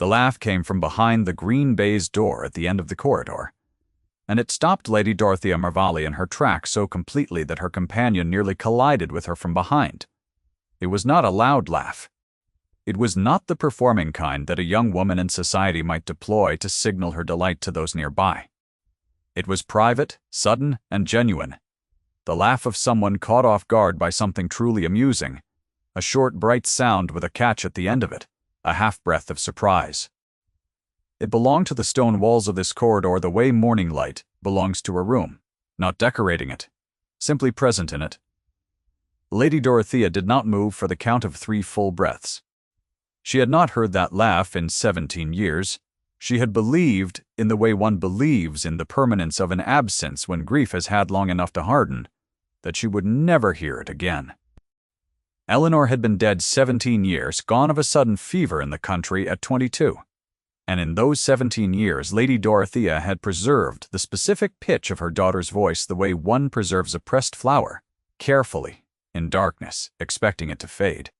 The laugh came from behind the green baize door at the end of the corridor, and it stopped Lady Dorothea Mervale in her tracks so completely that her companion nearly collided with her from behind. It was not a loud laugh. It was not the performing kind that a young woman in society might deploy to signal her delight to those nearby. It was private, sudden, and genuine. The laugh of someone caught off guard by something truly amusing, a short, bright sound with a catch at the end of it, a half-breath of surprise. It belonged to the stone walls of this corridor the way morning light belongs to a room, not decorating it, simply present in it. Lady Dorothea did not move for the count of 3 full breaths. She had not heard that laugh in 17 years. She had believed, in the way one believes in the permanence of an absence when grief has had long enough to harden, that she would never hear it again. Eleanor had been dead 17 years, gone of a sudden fever in the country at 22. And in those 17 years, Lady Dorothea had preserved the specific pitch of her daughter's voice the way one preserves a pressed flower, carefully, in darkness, expecting it to fade.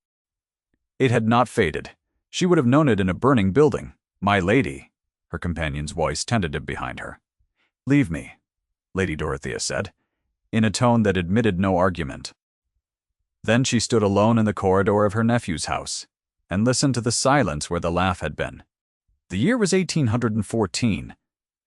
It had not faded. She would have known it in a burning building. "My lady," her companion's voice tentative behind her. "Leave me," Lady Dorothea said, in a tone that admitted no argument. Then she stood alone in the corridor of her nephew's house, and listened to the silence where the laugh had been. The year was 1814,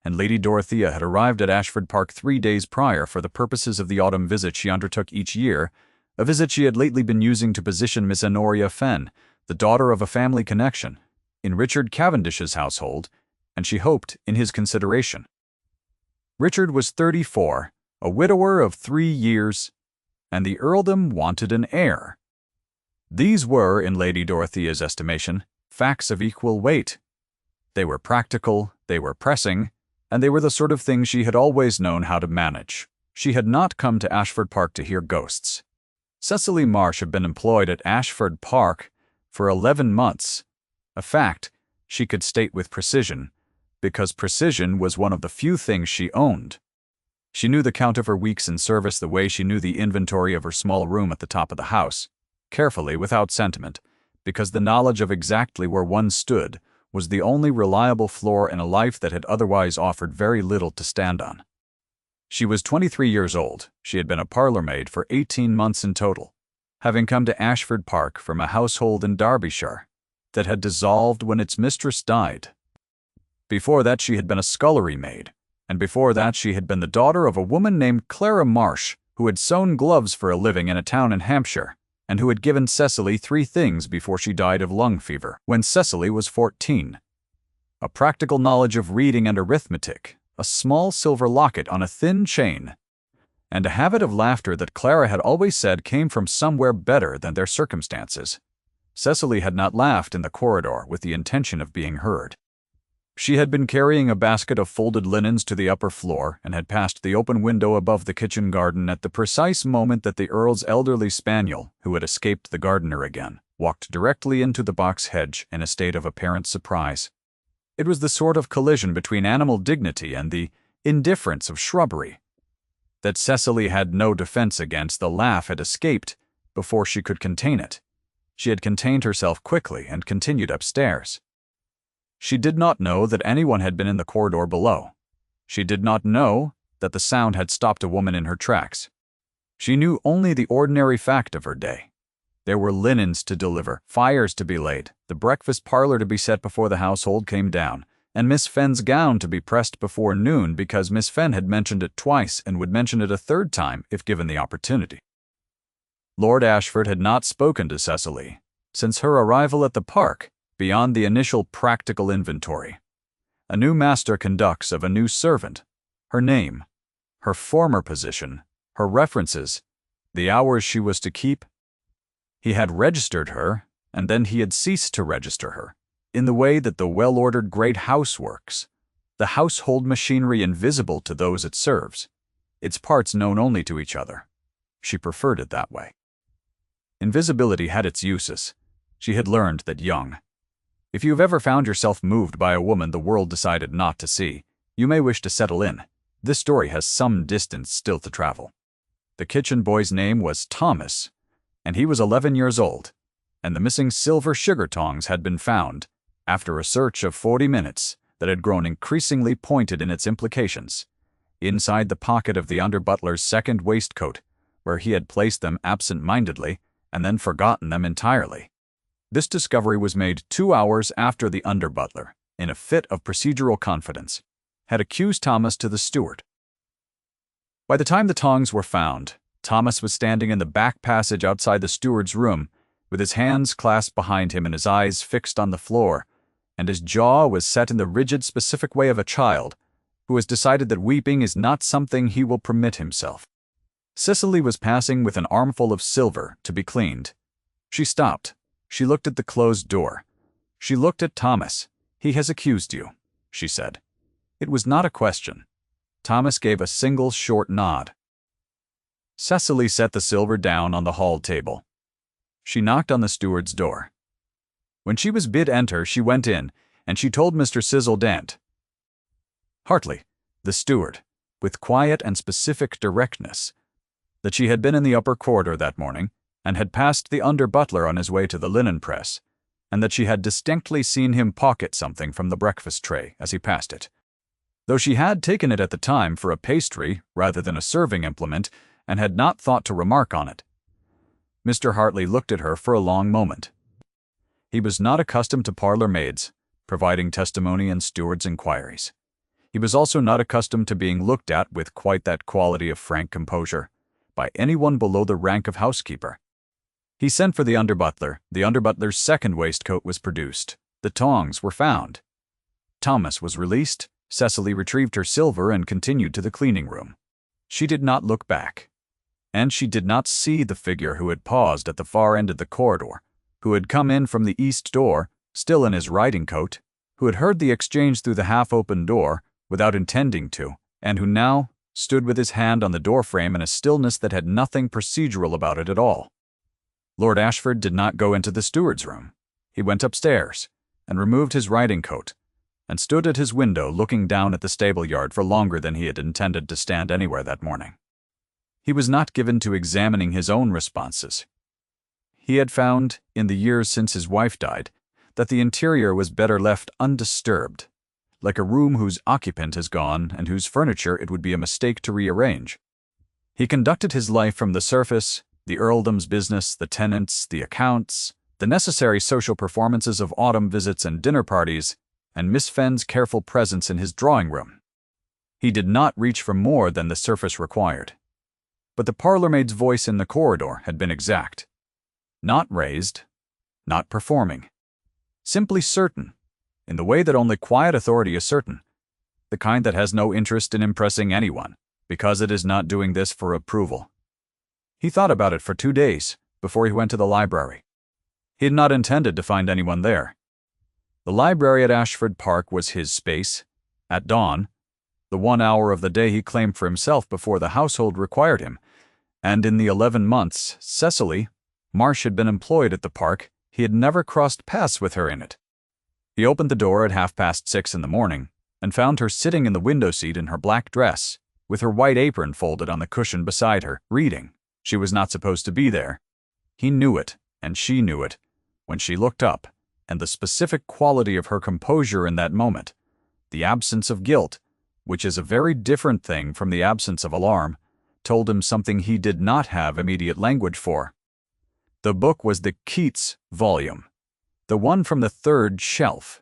and Lady Dorothea had arrived at Ashford Park 3 days prior for the purposes of the autumn visit she undertook each year, a visit she had lately been using to position Miss Honoria Fenn, the daughter of a family connection, in Richard Cavendish's household, and she hoped in his consideration. Richard was 34, a widower of 3 years, and the earldom wanted an heir. These were, in Lady Dorothea's estimation, facts of equal weight. They were practical, they were pressing, and they were the sort of things she had always known how to manage. She had not come to Ashford Park to hear ghosts. Cecily Marsh had been employed at Ashford Park for 11 months, a fact she could state with precision, because precision was one of the few things she owned. She knew the count of her weeks in service the way she knew the inventory of her small room at the top of the house, carefully, without sentiment, because the knowledge of exactly where one stood was the only reliable floor in a life that had otherwise offered very little to stand on. She was 23 years old. She had been a parlour maid for 18 months in total, having come to Ashford Park from a household in Derbyshire that had dissolved when its mistress died. Before that she had been a scullery maid, and before that she had been the daughter of a woman named Clara Marsh, who had sewn gloves for a living in a town in Hampshire, and who had given Cecily 3 things before she died of lung fever, when Cecily was 14. A practical knowledge of reading and arithmetic, a small silver locket on a thin chain, and a habit of laughter that Clara had always said came from somewhere better than their circumstances. Cecily had not laughed in the corridor with the intention of being heard. She had been carrying a basket of folded linens to the upper floor and had passed the open window above the kitchen garden at the precise moment that the Earl's elderly spaniel, who had escaped the gardener again, walked directly into the box hedge in a state of apparent surprise. It was the sort of collision between animal dignity and the indifference of shrubbery that Cecily had no defense against. The laugh had escaped before she could contain it. She had contained herself quickly and continued upstairs. She did not know that anyone had been in the corridor below. She did not know that the sound had stopped a woman in her tracks. She knew only the ordinary fact of her day. There were linens to deliver, fires to be laid, the breakfast parlor to be set before the household came down, and Miss Fenn's gown to be pressed before noon because Miss Fenn had mentioned it twice and would mention it a 3rd time if given the opportunity. Lord Ashford had not spoken to Cecily since her arrival at the park, beyond the initial practical inventory. A new master conducts of a new servant, her name, her former position, her references, the hours she was to keep. He had registered her, and then he had ceased to register her, in the way that the well-ordered great house works, the household machinery invisible to those it serves, its parts known only to each other. She preferred it that way. Invisibility had its uses. She had learned that young. If you have ever found yourself moved by a woman the world decided not to see, you may wish to settle in. This story has some distance still to travel. The kitchen boy's name was Thomas, and he was 11 years old, and the missing silver sugar tongs had been found, After a search of 40 minutes that had grown increasingly pointed in its implications, inside the pocket of the under-butler's second waistcoat, where he had placed them absent-mindedly and then forgotten them entirely. This discovery was made 2 hours after the under-butler, in a fit of procedural confidence, had accused Thomas to the steward. By the time the tongs were found, Thomas was standing in the back passage outside the steward's room, with his hands clasped behind him and his eyes fixed on the floor, and his jaw was set in the rigid, specific way of a child who has decided that weeping is not something he will permit himself. Cicely was passing with an armful of silver to be cleaned. She stopped. She looked at the closed door. She looked at Thomas. "He has accused you," she said. It was not a question. Thomas gave a single short nod. Cicely set the silver down on the hall table. She knocked on the steward's door. When she was bid enter, she went in, and she told Mr. Sizzle Dent, Hartley, the steward, with quiet and specific directness, that she had been in the upper corridor that morning, and had passed the under-butler on his way to the linen press, and that she had distinctly seen him pocket something from the breakfast tray as he passed it, though she had taken it at the time for a pastry rather than a serving implement, and had not thought to remark on it. Mr. Hartley looked at her for a long moment. He was not accustomed to parlor maids, providing testimony in steward's inquiries. He was also not accustomed to being looked at with quite that quality of frank composure by anyone below the rank of housekeeper. He sent for the under-butler. The under-butler's second waistcoat was produced. The tongs were found. Thomas was released. Cicely retrieved her silver and continued to the cleaning room. She did not look back, and she did not see the figure who had paused at the far end of the corridor, who had come in from the east door, still in his riding coat, who had heard the exchange through the half-open door, without intending to, and who now stood with his hand on the doorframe in a stillness that had nothing procedural about it at all. Lord Ashford did not go into the steward's room. He went upstairs, and removed his riding coat, and stood at his window looking down at the stable yard for longer than he had intended to stand anywhere that morning. He was not given to examining his own responses. He had found, in the years since his wife died, that the interior was better left undisturbed, like a room whose occupant has gone and whose furniture it would be a mistake to rearrange. He conducted his life from the surface, the earldom's business, the tenants, the accounts, the necessary social performances of autumn visits and dinner parties, and Miss Fenn's careful presence in his drawing-room. He did not reach for more than the surface required. But the parlour-maid's voice in the corridor had been exact. Not raised, not performing. Simply certain, in the way that only quiet authority is certain, the kind that has no interest in impressing anyone, because it is not doing this for approval. He thought about it for 2 days before he went to the library. He had not intended to find anyone there. The library at Ashford Park was his space. At dawn, the 1 hour of the day he claimed for himself before the household required him, and in the 11 months Cicely Marsh had been employed at the park, he had never crossed paths with her in it. He opened the door at 6:30 in the morning, and found her sitting in the window seat in her black dress, with her white apron folded on the cushion beside her, reading. She was not supposed to be there. He knew it, and she knew it, when she looked up, and the specific quality of her composure in that moment, the absence of guilt, which is a very different thing from the absence of alarm, told him something he did not have immediate language for. The book was the Keats volume, the one from the third shelf.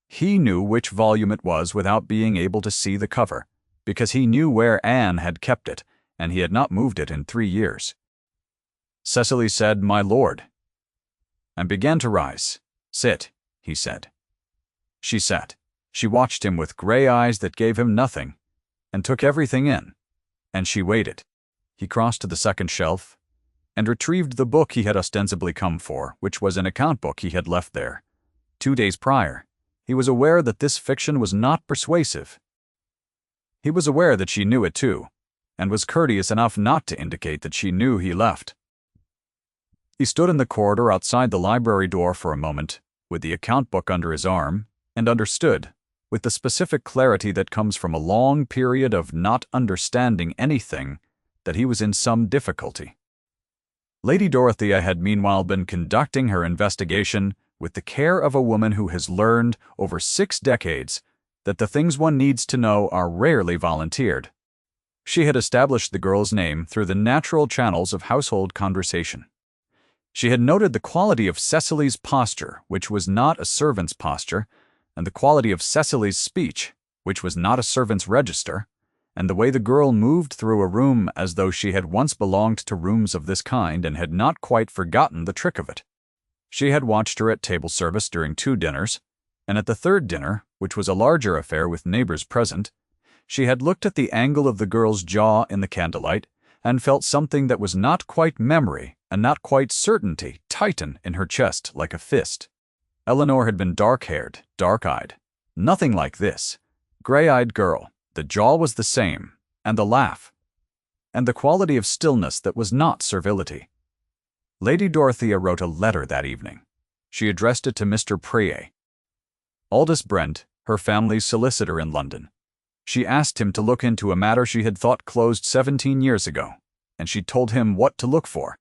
He knew which volume it was without being able to see the cover, because he knew where Anne had kept it, and he had not moved it in 3 years. Cicely said, "My lord," and began to rise. "Sit," he said. She sat. She watched him with gray eyes that gave him nothing, and took everything in, and she waited. He crossed to the second shelf, and retrieved the book he had ostensibly come for, which was an account book he had left there. 2 days prior, he was aware that this fiction was not persuasive. He was aware that she knew it too, and was courteous enough not to indicate that she knew he left. He stood in the corridor outside the library door for a moment, with the account book under his arm, and understood, with the specific clarity that comes from a long period of not understanding anything, that he was in some difficulty. Lady Dorothea had meanwhile been conducting her investigation with the care of a woman who has learned over 6 decades that the things one needs to know are rarely volunteered. She had established the girl's name through the natural channels of household conversation. She had noted the quality of Cecily's posture, which was not a servant's posture, and the quality of Cecily's speech, which was not a servant's register, and the way the girl moved through a room as though she had once belonged to rooms of this kind and had not quite forgotten the trick of it. She had watched her at table service during 2 dinners, and at the 3rd dinner, which was a larger affair with neighbors present, she had looked at the angle of the girl's jaw in the candlelight and felt something that was not quite memory and not quite certainty tighten in her chest like a fist. Eleanor had been dark-haired, dark-eyed. Nothing like this. Gray-eyed girl. The jaw was the same, and the laugh, and the quality of stillness that was not servility. Lady Dorothea wrote a letter that evening. She addressed it to Mr. Preye, Aldous Brent, her family's solicitor in London. She asked him to look into a matter she had thought closed 17 years ago, and she told him what to look for.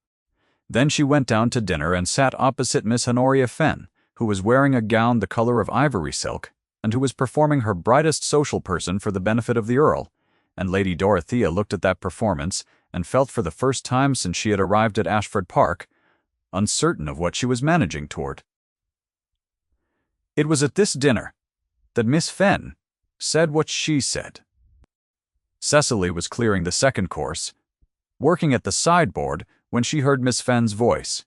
Then she went down to dinner and sat opposite Miss Honoria Fenn, who was wearing a gown the color of ivory silk, and who was performing her brightest social person for the benefit of the Earl, and Lady Dorothea looked at that performance and felt for the first time since she had arrived at Ashford Park, uncertain of what she was managing toward. It was at this dinner that Miss Fenn said what she said. Cecily was clearing the 2nd course, working at the sideboard, when she heard Miss Fenn's voice,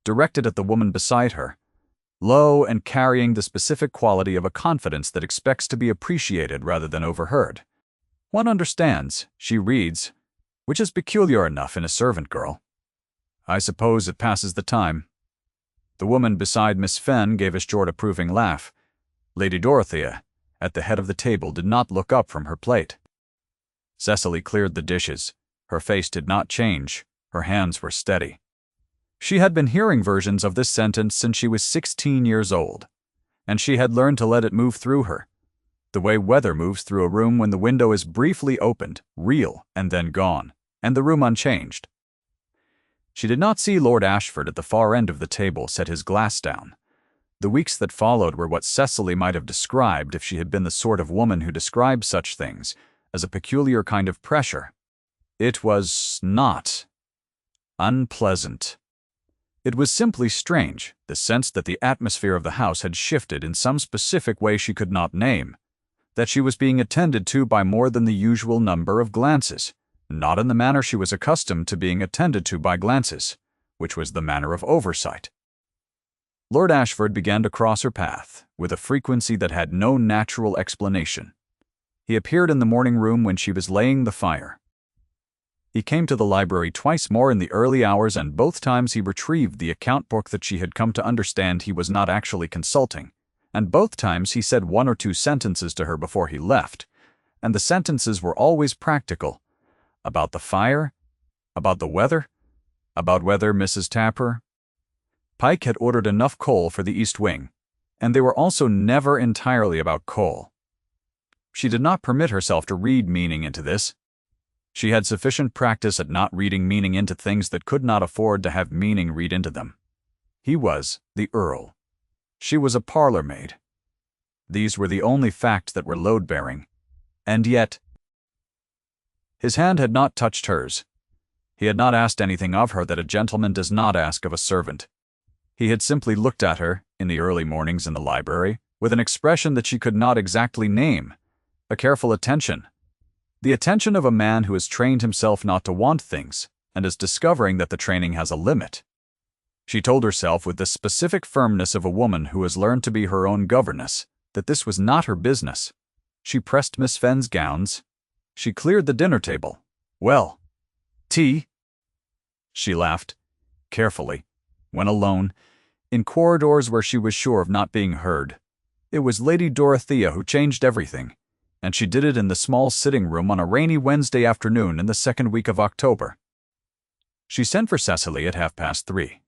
directed at the woman beside her, low and carrying the specific quality of a confidence that expects to be appreciated rather than overheard. One understands, she reads, which is peculiar enough in a servant girl. I suppose it passes the time. The woman beside Miss Fenn gave a short approving laugh. Lady Dorothea, at the head of the table, did not look up from her plate. Cecily cleared the dishes. Her face did not change. Her hands were steady. She had been hearing versions of this sentence since she was 16 years old, and she had learned to let it move through her, the way weather moves through a room when the window is briefly opened, real, and then gone, and the room unchanged. She did not see Lord Ashford at the far end of the table set his glass down. The weeks that followed were what Cecily might have described, if she had been the sort of woman who describes such things, as a peculiar kind of pressure. It was not unpleasant. It was simply strange, the sense that the atmosphere of the house had shifted in some specific way she could not name, that she was being attended to by more than the usual number of glances, not in the manner she was accustomed to being attended to by glances, which was the manner of oversight. Lord Ashford began to cross her path, with a frequency that had no natural explanation. He appeared in the morning room when she was laying the fire. He came to the library twice more in the early hours, and both times he retrieved the account book that she had come to understand he was not actually consulting, and both times he said 1 or 2 sentences to her before he left, and the sentences were always practical. About the fire, about the weather, about whether Mrs. Tapper Pike had ordered enough coal for the East Wing, and they were also never entirely about coal. She did not permit herself to read meaning into this. She had sufficient practice at not reading meaning into things that could not afford to have meaning read into them. He was the Earl. She was a parlor maid. These were the only facts that were load-bearing, and yet his hand had not touched hers. He had not asked anything of her that a gentleman does not ask of a servant. He had simply looked at her, in the early mornings in the library, with an expression that she could not exactly name, a careful attention, the attention of a man who has trained himself not to want things, and is discovering that the training has a limit. She told herself with the specific firmness of a woman who has learned to be her own governess, that this was not her business. She pressed Miss Fenn's gowns. She cleared the dinner table. Well, tea? She laughed, carefully, when alone, in corridors where she was sure of not being heard. It was Lady Dorothea who changed everything, and she did it in the small sitting-room on a rainy Wednesday afternoon in the 2nd week of October. She sent for Cecily at 3:30.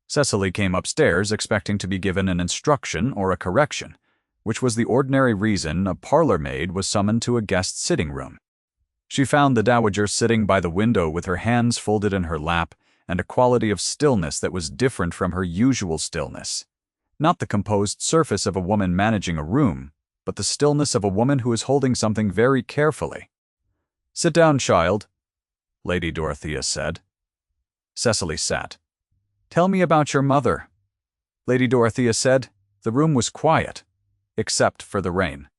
Cecily came upstairs expecting to be given an instruction or a correction, which was the ordinary reason a parlor maid was summoned to a guest sitting-room. She found the Dowager sitting by the window with her hands folded in her lap and a quality of stillness that was different from her usual stillness. Not the composed surface of a woman managing a room, but the stillness of a woman who is holding something very carefully. "Sit down, child," Lady Dorothea said. Cecily sat. "Tell me about your mother," Lady Dorothea said. The room was quiet, except for the rain.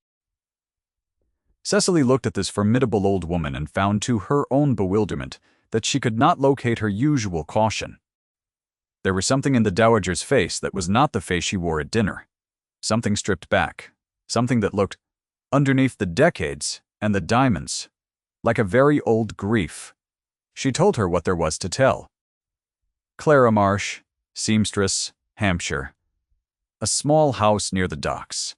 Cecily looked at this formidable old woman and found to her own bewilderment that she could not locate her usual caution. There was something in the Dowager's face that was not the face she wore at dinner. Something stripped back. Something that looked, underneath the decades and the diamonds, like a very old grief. She told her what there was to tell. Clara Marsh, seamstress, Hampshire. A small house near the docks.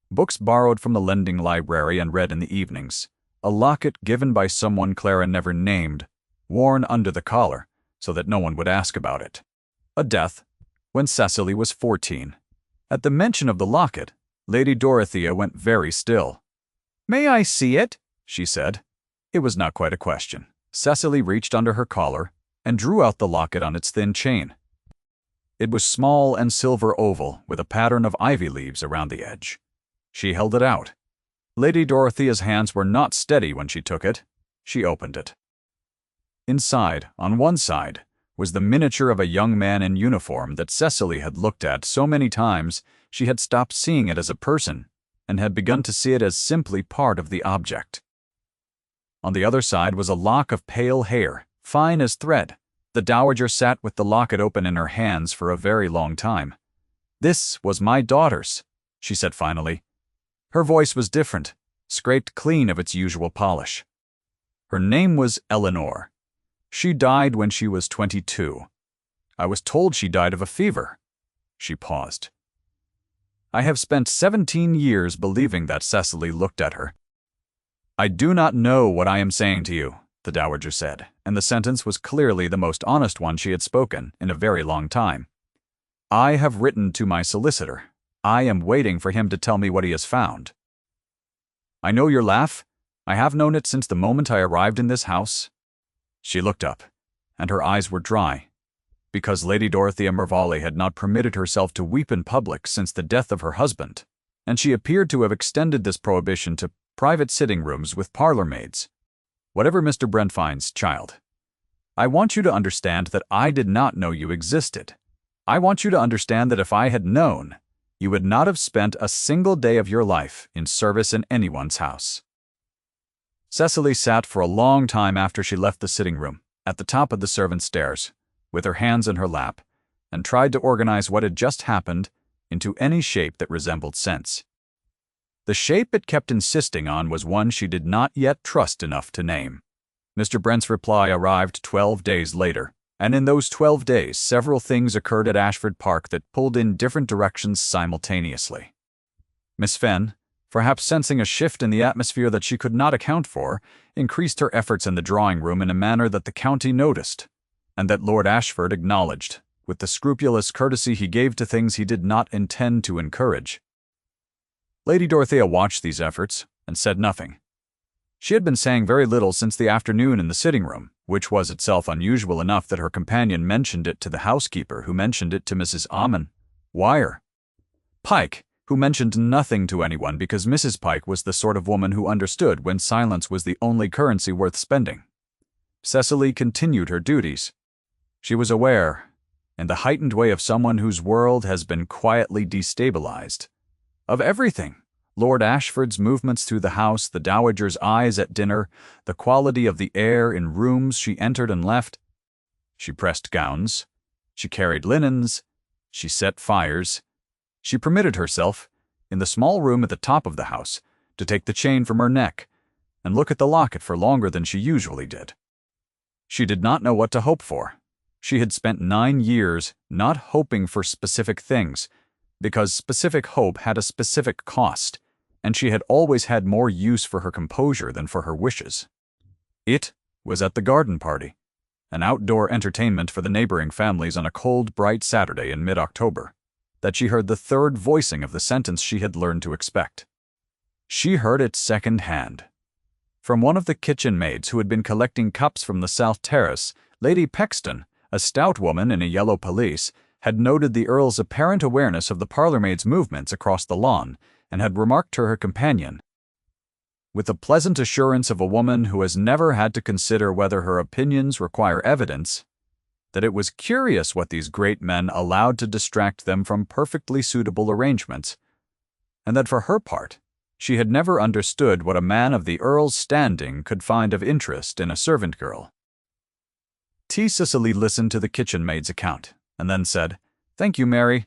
Books borrowed from the lending library and read in the evenings. A locket given by someone Clara never named, worn under the collar, so that no one would ask about it. A death, when Cecily was 14. At the mention of the locket, Lady Dorothea went very still. "May I see it?" she said. It was not quite a question. Cecily reached under her collar and drew out the locket on its thin chain. It was small and silver oval, with a pattern of ivy leaves around the edge. She held it out. Lady Dorothea's hands were not steady when she took it. She opened it. Inside, on one side, was the miniature of a young man in uniform that Cecily had looked at so many times she had stopped seeing it as a person and had begun to see it as simply part of the object. On the other side was a lock of pale hair, fine as thread. The Dowager sat with the locket open in her hands for a very long time. "This was my daughter's," she said finally. Her voice was different, scraped clean of its usual polish. Her name was Eleanor. She died when she was 22. I was told she died of a fever. She paused. I have spent 17 years believing that. Cecily looked at her. "I do not know what I am saying to you," the Dowager said, and the sentence was clearly the most honest one she had spoken in a very long time. "I have written to my solicitor. I am waiting for him to tell me what he has found. I know your laugh. I have known it since the moment I arrived in this house." She looked up, and her eyes were dry, because Lady Dorothea Mervale had not permitted herself to weep in public since the death of her husband, and she appeared to have extended this prohibition to private sitting rooms with parlor maids. "Whatever Mr. Brent finds, child, I want you to understand that I did not know you existed. I want you to understand that if I had known, you would not have spent a single day of your life in service in anyone's house." Cecily sat for a long time after she left the sitting room, at the top of the servants' stairs, with her hands in her lap, and tried to organize what had just happened into any shape that resembled sense. The shape it kept insisting on was one she did not yet trust enough to name. Mr. Brent's reply arrived 12 days later, and in those 12 days several things occurred at Ashford Park that pulled in different directions simultaneously. Miss Fenn, perhaps sensing a shift in the atmosphere that she could not account for, increased her efforts in the drawing-room in a manner that the county noticed, and that Lord Ashford acknowledged, with the scrupulous courtesy he gave to things he did not intend to encourage. Lady Dorothea watched these efforts and said nothing. She had been saying very little since the afternoon in the sitting-room, which was itself unusual enough that her companion mentioned it to the housekeeper, who mentioned it to Mrs. Wire. Pike, who mentioned nothing to anyone because Mrs. Pike was the sort of woman who understood when silence was the only currency worth spending. Cecily continued her duties. She was aware, in the heightened way of someone whose world has been quietly destabilized, of everything: Lord Ashford's movements through the house, the Dowager's eyes at dinner, the quality of the air in rooms she entered and left. She pressed gowns. She carried linens. She set fires. She permitted herself, in the small room at the top of the house, to take the chain from her neck and look at the locket for longer than she usually did. She did not know what to hope for. She had spent 9 years not hoping for specific things, because specific hope had a specific cost, and she had always had more use for her composure than for her wishes. It was at the garden party, an outdoor entertainment for the neighboring families on a cold, bright Saturday in mid-October, that she heard the third voicing of the sentence she had learned to expect. She heard it second-hand. From one of the kitchen maids who had been collecting cups from the south terrace, Lady Pexton, a stout woman in a yellow pelisse, had noted the Earl's apparent awareness of the parlourmaid's movements across the lawn, and had remarked to her companion, with the pleasant assurance of a woman who has never had to consider whether her opinions require evidence, that it was curious what these great men allowed to distract them from perfectly suitable arrangements, and that for her part, she had never understood what a man of the Earl's standing could find of interest in a servant girl. Cicely listened to the kitchen maid's account, and then said, "Thank you, Mary,"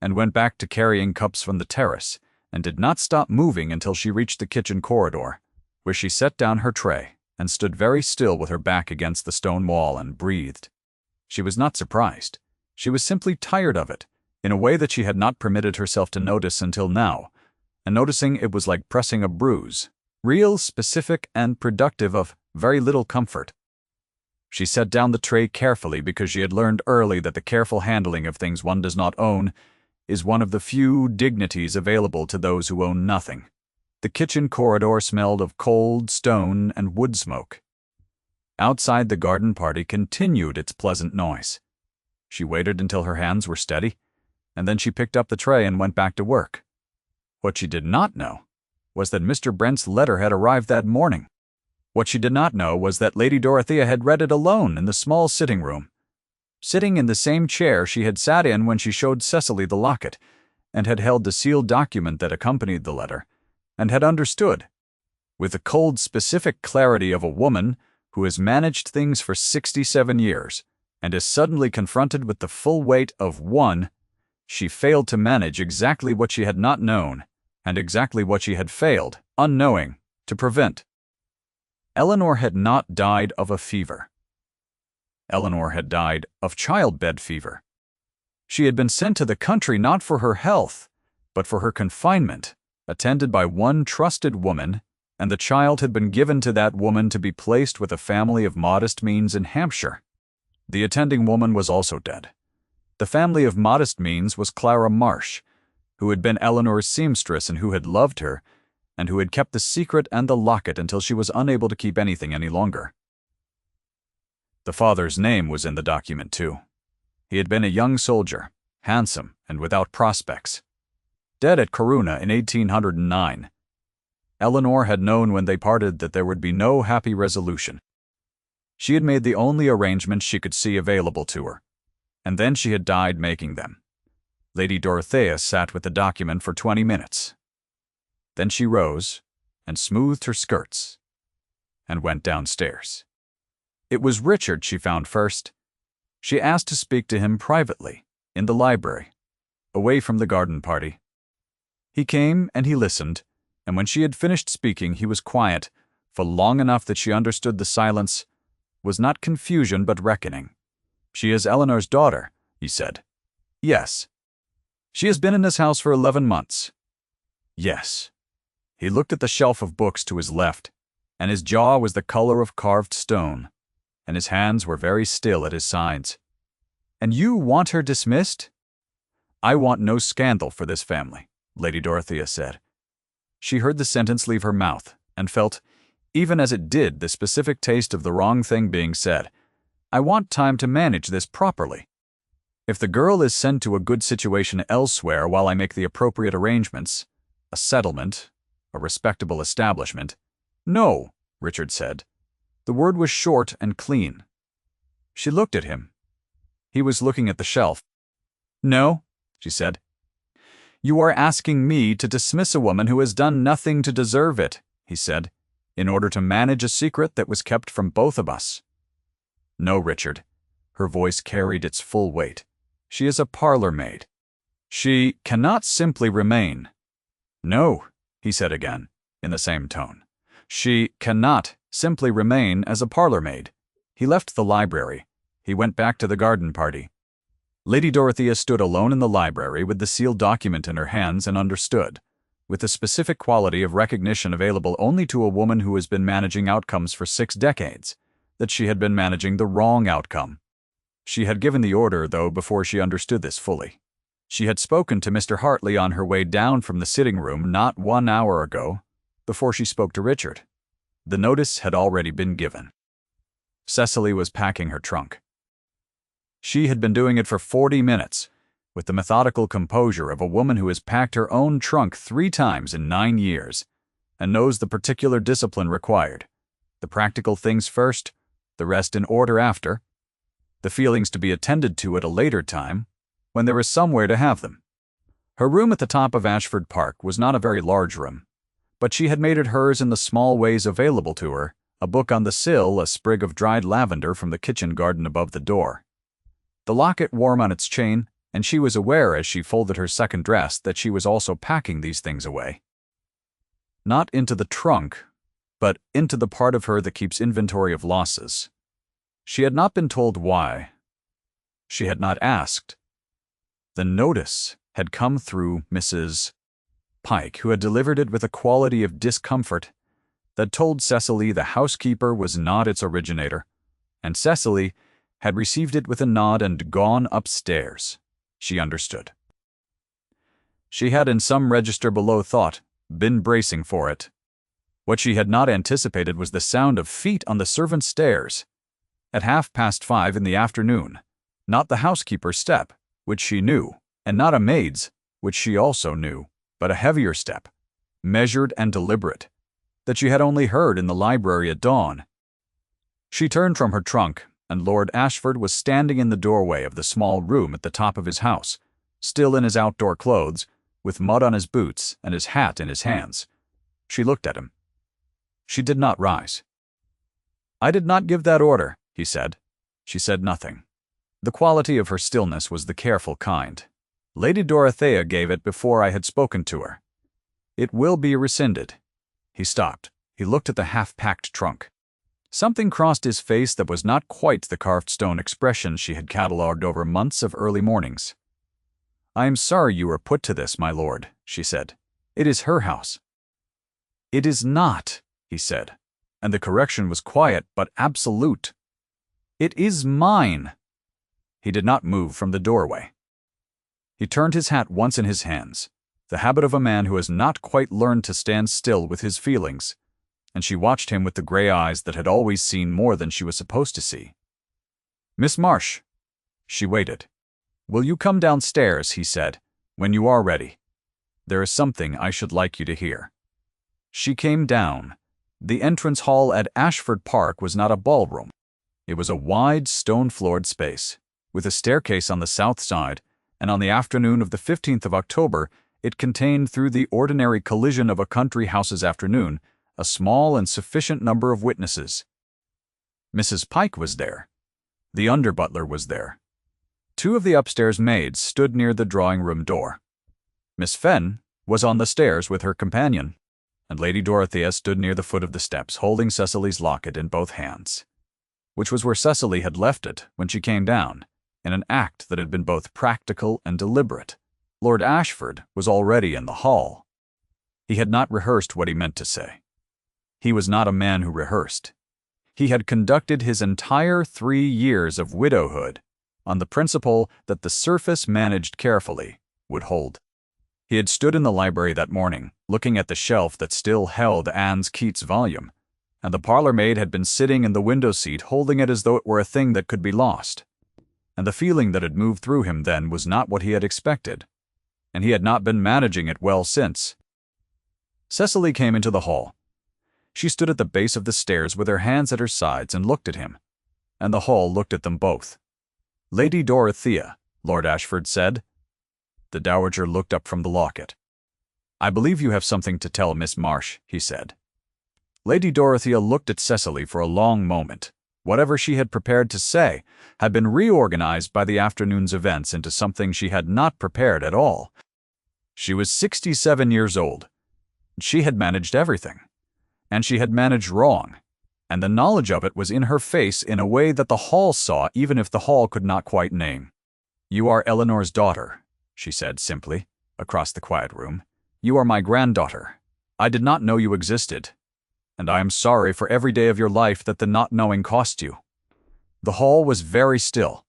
and went back to carrying cups from the terrace, and did not stop moving until she reached the kitchen corridor, where she set down her tray and stood very still with her back against the stone wall and breathed. She was not surprised. She was simply tired of it, in a way that she had not permitted herself to notice until now, and noticing it was like pressing a bruise, real, specific, and productive of very little comfort. She set down the tray carefully because she had learned early that the careful handling of things one does not own is one of the few dignities available to those who own nothing. The kitchen corridor smelled of cold stone and wood smoke. Outside, the garden party continued its pleasant noise. She waited until her hands were steady, and then she picked up the tray and went back to work. What she did not know was that Mr. Brent's letter had arrived that morning. What she did not know was that Lady Dorothea had read it alone in the small sitting room, sitting in the same chair she had sat in when she showed Cecily the locket, and had held the sealed document that accompanied the letter, and had understood, with the cold, specific clarity of a woman who has managed things for 67 years, and is suddenly confronted with the full weight of one, she failed to manage exactly what she had not known, and exactly what she had failed, unknowing, to prevent. Eleanor had not died of a fever. Eleanor had died of childbed fever. She had been sent to the country not for her health, but for her confinement, attended by one trusted woman, and the child had been given to that woman to be placed with a family of modest means in Hampshire. The attending woman was also dead. The family of modest means was Clara Marsh, who had been Eleanor's seamstress and who had loved her, and who had kept the secret and the locket until she was unable to keep anything any longer. The father's name was in the document, too. He had been a young soldier, handsome and without prospects. Dead at Corunna in 1809. Eleanor had known when they parted that there would be no happy resolution. She had made the only arrangements she could see available to her, and then she had died making them. Lady Dorothea sat with the document for 20 minutes. Then she rose and smoothed her skirts and went downstairs. It was Richard she found first. She asked to speak to him privately, in the library, away from the garden party. He came and he listened, and when she had finished speaking he was quiet, for long enough that she understood the silence was not confusion but reckoning. "She is Eleanor's daughter," he said. "Yes." "She has been in this house for 11 months. "Yes." He looked at the shelf of books to his left, and his jaw was the color of carved stone, and his hands were very still at his sides. "And you want her dismissed?" "I want no scandal for this family," Lady Dorothea said. She heard the sentence leave her mouth, and felt, even as it did, the specific taste of the wrong thing being said. "I want time to manage this properly. If the girl is sent to a good situation elsewhere while I make the appropriate arrangements, a settlement, a respectable establishment—" "No," Richard said. The word was short and clean. She looked at him. He was looking at the shelf. "No," she said. "You are asking me to dismiss a woman who has done nothing to deserve it," he said, "in order to manage a secret that was kept from both of us." "No, Richard." Her voice carried its full weight. "She is a parlor maid. She cannot simply remain." "No," he said again, in the same tone. "She cannot simply remain as a parlor maid." He left the library. He went back to the garden party. Lady Dorothea stood alone in the library with the sealed document in her hands and understood, with the specific quality of recognition available only to a woman who has been managing outcomes for 6 decades, that she had been managing the wrong outcome. She had given the order, though, before she understood this fully. She had spoken to Mr. Hartley on her way down from the sitting room not 1 hour ago, before she spoke to Richard. The notice had already been given. Cecily was packing her trunk. She had been doing it for 40 minutes, with the methodical composure of a woman who has packed her own trunk 3 times in 9 years, and knows the particular discipline required. The practical things first, the rest in order after, the feelings to be attended to at a later time, when there is somewhere to have them. Her room at the top of Ashford Park was not a very large room, but she had made it hers in the small ways available to her, a book on the sill, a sprig of dried lavender from the kitchen garden above the door, the locket warm on its chain, and she was aware as she folded her second dress that she was also packing these things away. Not into the trunk, but into the part of her that keeps inventory of losses. She had not been told why. She had not asked. The notice had come through Mrs. Pike, who had delivered it with a quality of discomfort that told Cecily the housekeeper was not its originator, and Cecily had received it with a nod and gone upstairs. She understood. She had in some register below thought, been bracing for it. What she had not anticipated was the sound of feet on the servants' stairs. At 5:30 in the afternoon, not the housekeeper's step, which she knew, and not a maid's, which she also knew, but a heavier step, measured and deliberate, that she had only heard in the library at dawn. She turned from her trunk, and Lord Ashford was standing in the doorway of the small room at the top of his house, still in his outdoor clothes, with mud on his boots and his hat in his hands. She looked at him. She did not rise. "I did not give that order," he said. She said nothing. The quality of her stillness was the careful kind. "Lady Dorothea gave it before I had spoken to her. It will be rescinded." He stopped. He looked at the half-packed trunk. Something crossed his face that was not quite the carved stone expression she had catalogued over months of early mornings. "I am sorry you were put to this, my lord," she said. "It is her house." "It is not," he said, and the correction was quiet but absolute. "It is mine." He did not move from the doorway. He turned his hat once in his hands, the habit of a man who has not quite learned to stand still with his feelings, and she watched him with the gray eyes that had always seen more than she was supposed to see. "Miss Marsh." She waited. "Will you come downstairs," he said, "when you are ready? There is something I should like you to hear." She came down. The entrance hall at Ashford Park was not a ballroom. It was a wide, stone-floored space, with a staircase on the south side, and on the afternoon of the 15th of October, it contained, through the ordinary collision of a country house's afternoon, a small and sufficient number of witnesses. Mrs. Pike was there. The under-butler was there. 2 of the upstairs maids stood near the drawing-room door. Miss Fenn was on the stairs with her companion, and Lady Dorothea stood near the foot of the steps, holding Cecily's locket in both hands, which was where Cecily had left it when she came down, in an act that had been both practical and deliberate. Lord Ashford was already in the hall. He had not rehearsed what he meant to say. He was not a man who rehearsed. He had conducted his entire 3 years of widowhood on the principle that the surface managed carefully would hold. He had stood in the library that morning, looking at the shelf that still held Anne's Keats volume, and the parlor maid had been sitting in the window seat holding it as though it were a thing that could be lost. And the feeling that had moved through him then was not what he had expected, and he had not been managing it well since. Cecily came into the hall. She stood at the base of the stairs with her hands at her sides and looked at him, and the hall looked at them both. "Lady Dorothea," Lord Ashford said. The Dowager looked up from the locket. "I believe you have something to tell Miss Marsh," he said. Lady Dorothea looked at Cecily for a long moment. Whatever she had prepared to say had been reorganized by the afternoon's events into something she had not prepared at all. She was 67 years old. She had managed everything, and she had managed wrong, and the knowledge of it was in her face in a way that the hall saw, even if the hall could not quite name. "You are Eleanor's daughter," she said simply, across the quiet room. "You are my granddaughter. I did not know you existed, and I am sorry for every day of your life that the not knowing cost you." The hall was very still.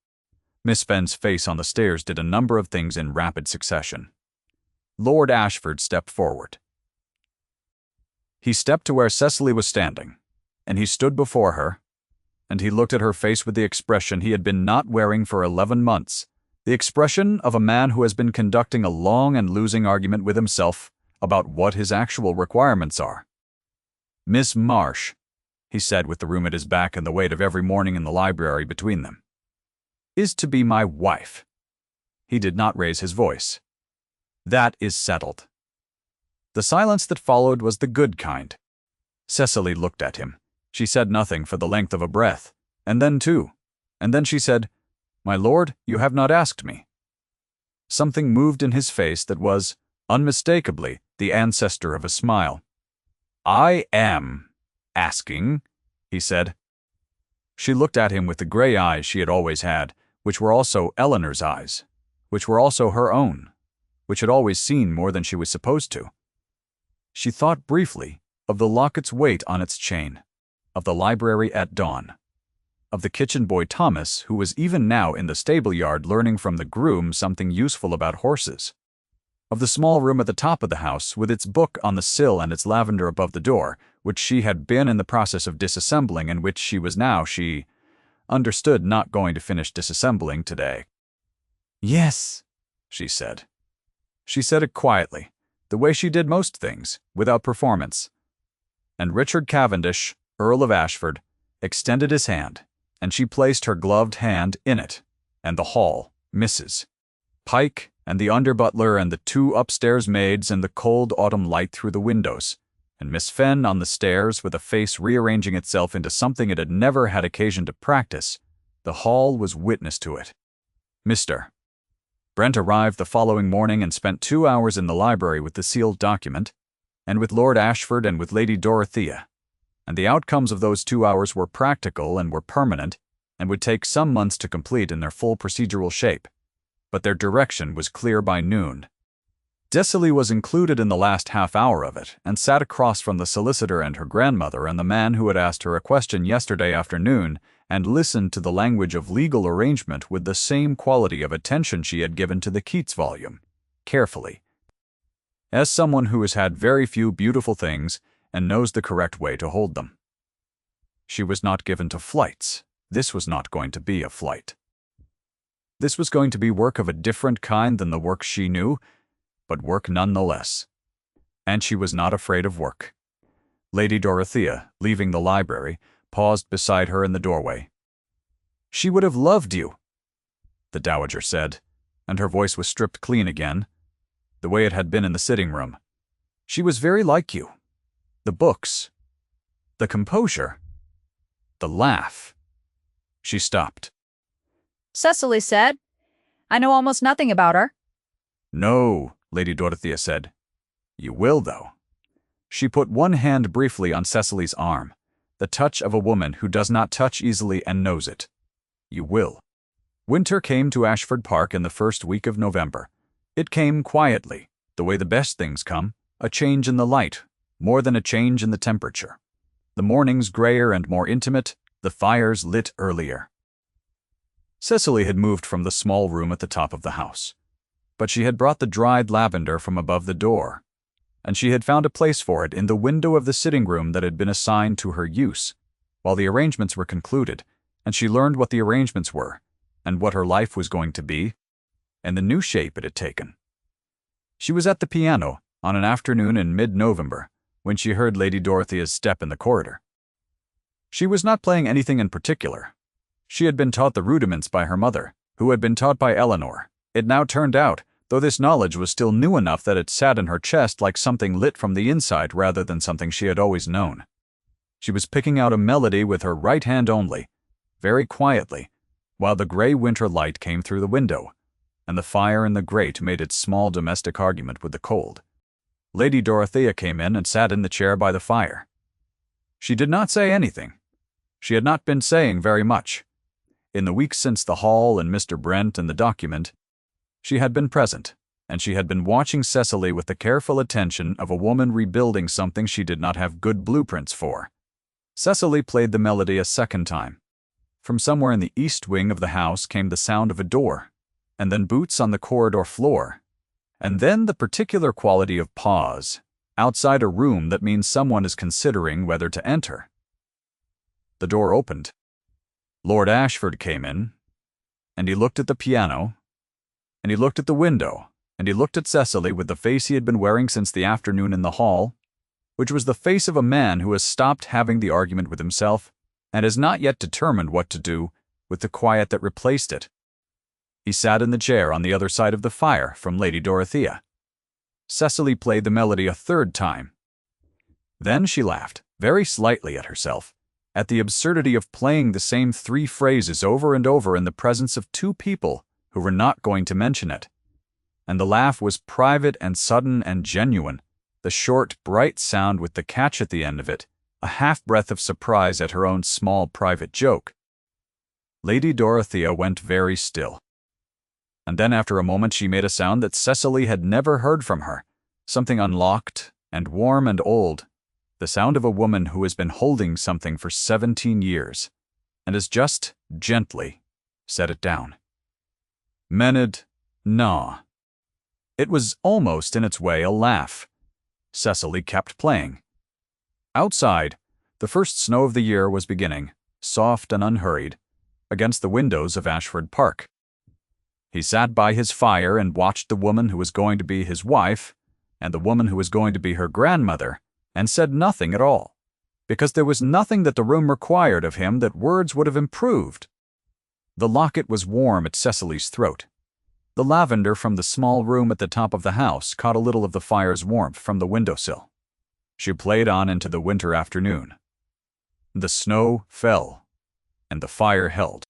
Miss Fenn's face on the stairs did a number of things in rapid succession. Lord Ashford stepped forward. He stepped to where Cecily was standing, and he stood before her, and he looked at her face with the expression he had been not wearing for 11 months, The expression of a man who has been conducting a long and losing argument with himself about what his actual requirements are. "Miss Marsh," he said with the room at his back and the weight of every morning in the library between them, "is to be my wife." He did not raise his voice. "That is settled." The silence that followed was the good kind. Cecily looked at him. She said nothing for the length of a breath, and then she said, "My lord, you have not asked me." Something moved in his face that was, unmistakably, the ancestor of a smile. "I am asking," he said. She looked at him with the gray eyes she had always had, which were also Eleanor's eyes, which were also her own, which had always seen more than she was supposed to. She thought briefly of the locket's weight on its chain, of the library at dawn, of the kitchen boy Thomas, who was even now in the stable yard learning from the groom something useful about horses, of the small room at the top of the house with its book on the sill and its lavender above the door, which she had been in the process of disassembling and which she was now, she understood, not going to finish disassembling today. "Yes," she said. She said it quietly, the way she did most things, without performance. And Richard Cavendish, Earl of Ashford, extended his hand, and she placed her gloved hand in it, and the hall, Mrs. Pike, and the under-butler and the 2 upstairs maids and the cold autumn light through the windows, and Miss Fenn on the stairs with a face rearranging itself into something it had never had occasion to practice, the hall was witness to it. Mr. Brent arrived the following morning and spent 2 hours in the library with the sealed document, and with Lord Ashford and with Lady Dorothea, and the outcomes of those 2 hours were practical and were permanent, and would take some months to complete in their full procedural shape, but their direction was clear by noon. Cecily was included in the last half hour of it, and sat across from the solicitor and her grandmother and the man who had asked her a question yesterday afternoon, and listened to the language of legal arrangement with the same quality of attention she had given to the Keats volume, carefully, as someone who has had very few beautiful things and knows the correct way to hold them. She was not given to flights. This was not going to be a flight. This was going to be work of a different kind than the work she knew, but work nonetheless. And she was not afraid of work. Lady Dorothea, leaving the library, paused beside her in the doorway. "She would have loved you," the Dowager said, and her voice was stripped clean again, the way it had been in the sitting room. "She was very like you. The books, the composure, the laugh." She stopped. Cecily said, "I know almost nothing about her." "No," Lady Dorothea said. "You will, though." She put one hand briefly on Cecily's arm, the touch of a woman who does not touch easily and knows it. "You will." Winter came to Ashford Park in the first week of November. It came quietly, the way the best things come, a change in the light, more than a change in the temperature. The mornings grayer and more intimate, the fires lit earlier. Cecily had moved from the small room at the top of the house, but she had brought the dried lavender from above the door, and she had found a place for it in the window of the sitting room that had been assigned to her use, while the arrangements were concluded, and she learned what the arrangements were, and what her life was going to be, and the new shape it had taken. She was at the piano on an afternoon in mid-November when she heard Lady Dorothea's step in the corridor. She was not playing anything in particular. She had been taught the rudiments by her mother, who had been taught by Eleanor. It now turned out, though this knowledge was still new enough that it sat in her chest like something lit from the inside rather than something she had always known. She was picking out a melody with her right hand only, very quietly, while the gray winter light came through the window, and the fire in the grate made its small domestic argument with the cold. Lady Dorothea came in and sat in the chair by the fire. She did not say anything. She had not been saying very much. In the weeks since the hall and Mr. Brent and the document, she had been present, and she had been watching Cecily with the careful attention of a woman rebuilding something she did not have good blueprints for. Cecily played the melody a second time. From somewhere in the east wing of the house came the sound of a door, and then boots on the corridor floor, and then the particular quality of pause, outside a room that means someone is considering whether to enter. The door opened. Lord Ashford came in, and he looked at the piano, and he looked at the window, and he looked at Cecily with the face he had been wearing since the afternoon in the hall, which was the face of a man who has stopped having the argument with himself and has not yet determined what to do with the quiet that replaced it. He sat in the chair on the other side of the fire from Lady Dorothea. Cecily played the melody a third time. Then she laughed, very slightly at herself, at the absurdity of playing the same 3 phrases over and over in the presence of 2 people who were not going to mention it. And the laugh was private and sudden and genuine, the short, bright sound with the catch at the end of it, a half-breath of surprise at her own small private joke. Lady Dorothea went very still. And then after a moment she made a sound that Cecily had never heard from her, something unlocked and warm and old, the sound of a woman who has been holding something for 17 years, and has just, gently, set it down. Maid, na. It was almost in its way a laugh. Cecily kept playing. Outside, the first snow of the year was beginning, soft and unhurried, against the windows of Ashford Park. He sat by his fire and watched the woman who was going to be his wife and the woman who was going to be her grandmother, and said nothing at all, because there was nothing that the room required of him that words would have improved. The locket was warm at Cecily's throat. The lavender from the small room at the top of the house caught a little of the fire's warmth from the windowsill. She played on into the winter afternoon. The snow fell, and the fire held.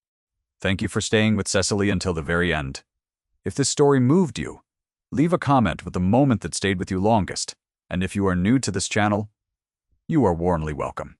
Thank you for staying with Cecily until the very end. If this story moved you, leave a comment with the moment that stayed with you longest, and if you are new to this channel, you are warmly welcome.